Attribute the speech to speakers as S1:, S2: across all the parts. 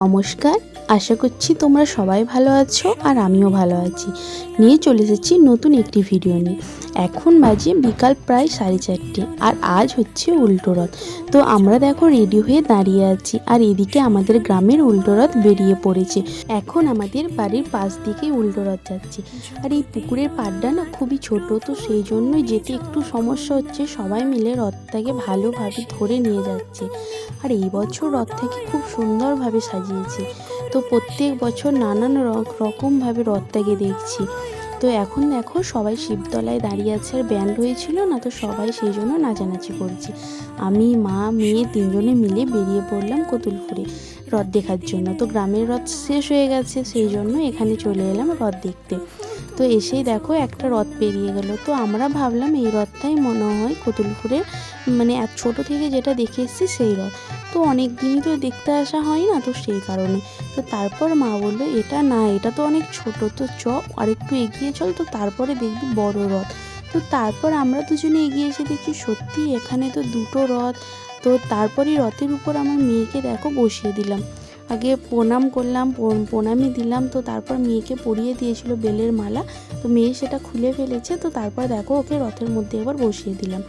S1: নমস্কার, আশা করছি তোমরা সবাই ভালো আছো আর আমিও ভালো আছি। নিয়ে চলে এসেছি নতুন একটি ভিডিও নিয়ে। এখন বাজে বিকাল প্রায় 4:30 আর আজ হচ্ছে উল্টো রথ। তো আমরা দেখো রেডি হয়ে দাঁড়িয়ে আছি আর এদিকে আমাদের গ্রামের উল্টো রথ বেরিয়ে পড়েছে। এখন আমাদের বাড়ির পাশ দিকে উল্টো রথ যাচ্ছে। আর এই পুকুরের পাড়টা না খুবই ছোট, তো সেই জন্যই যেতে একটু সমস্যা হচ্ছে। সবাই মিলে রথটাকে ভালোভাবে ধরে নিয়ে যাচ্ছে। আর এই বছর রথটাকে খুব সুন্দরভাবে সাজিয়েছে। তো প্রত্যেক বছর নানান রকমভাবে রথটাকে দেখছি। তো এখন দেখো সবাই শিবতলায় দাঁড়িয়ে আছে আর ব্যান্ড হয়েছিল না, তো সবাই সেই জন্য নাচানাচি করছে। আমি, মা, মেয়ে তিনজনে মিলে বেরিয়ে পড়লাম কতুলপুরে রথ দেখার জন্য। তো গ্রামের রথ শেষ হয়ে গেছে, সেই জন্য এখানে চলে এলাম রথ দেখতে। তো এসেই দেখো একটা রথ পেরিয়ে গেল। তো আমরা ভাবলাম এই রথটাই মনে হয় কতুলপুরে, মানে এক ছোটো থেকে যেটা দেখে এসেছি সেই রথ। তো অনেক দিনই তো দেখতে আসা হয় না, তো সেই কারণে। তো তারপর মা বললো এটা না, এটা তো অনেক ছোট, তো চ আরেকটু এগিয়ে চল, তো তারপরে দেখবি বড় রথ। তো তারপর আমরা দুজনে এগিয়ে এসে দেখছি সত্যি এখানে তো দুটো রথ। তো তারপরই রথের উপর আমার মেয়েকে দেখো বসিয়ে দিলাম। আগে প্রণাম করলাম, প্রণামই দিলাম। তো তারপর মেয়েকে পরিয়ে দিয়েছিল বেলের মালা, তো মেয়ে সেটা খুলে ফেলেছে। তো তারপর দেখো ওকে রথের মধ্যে এবার বসিয়ে দিলাম।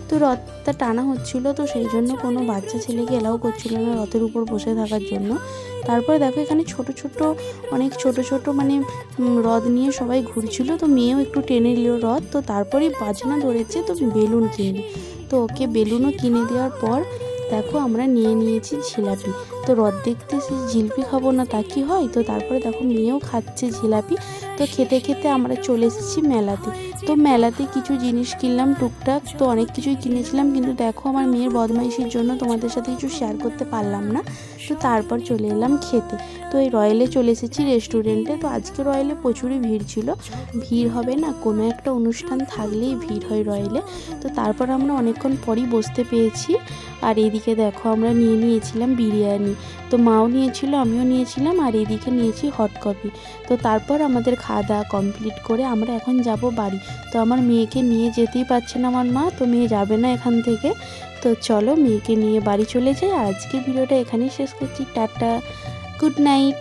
S1: তো রথটা টানা হচ্ছিলো, তো সেই জন্য কোনো বাচ্চা ছেলেকে এলাও করছিল না রথের উপর বসে থাকার জন্য। তারপরে দেখো এখানে অনেক ছোট ছোট মানে রথ নিয়ে সবাই ঘুরছিল। তো মেয়েও একটু টেনে নিল রথ। তো তারপরেই বাজনা ধরেছে, তো বেলুন কিনবে। তো ওকে বেলুনও কিনে দেওয়ার পর দেখো আমরা নিয়ে নিয়েছি জিলাপি। তো রথ দেখতে সে জিলিপি খাবো না তা কি হয়। তো তারপরে দেখো মেয়েও খাচ্ছে জিলাপি। তো খেতে খেতে আমরা চলে এসেছি মেলাতে। তো মেলাতে কিছু জিনিস কিনলাম টুকটাক, তো অনেক কিছুই কিনেছিলাম, কিন্তু দেখো আমার মেয়ের বদমাইশির জন্য তোমাদের সাথে কিছু শেয়ার করতে পারলাম না। তো তারপর চলে এলাম খেতে। তো এই রয়্যালে চলে এসেছি রেস্টুরেন্টে। তো আজকে রয়্যালে প্রচুরই ভিড় ছিল। ভিড় হবে না, কোনো একটা অনুষ্ঠান থাকলেই ভিড় হয় রয়্যালে। তো তারপর আমরা অনেকক্ষণ পরই বসতে পেয়েছি। আর এদিকে দেখো আমরা নিয়েছিলাম বিরিয়ানি। তো মাও নিয়েছিল, আমিও নিয়েছিলাম, আর এদিকে নিয়েছি হট কফি। তো তারপর আমাদের খাওয়া দাওয়া কমপ্লিট করে আমরা এখন যাব বাড়ি। তো আমার মেয়েকে নিয়ে যেতেই পারছে না আমার মা, তো মেয়ে যাবে না এখান থেকে। তো চলো মেয়েকে নিয়ে বাড়ি চলে যাই। আর আজকে ভিডিওটা এখানেই শেষ করছি। Tata, good night.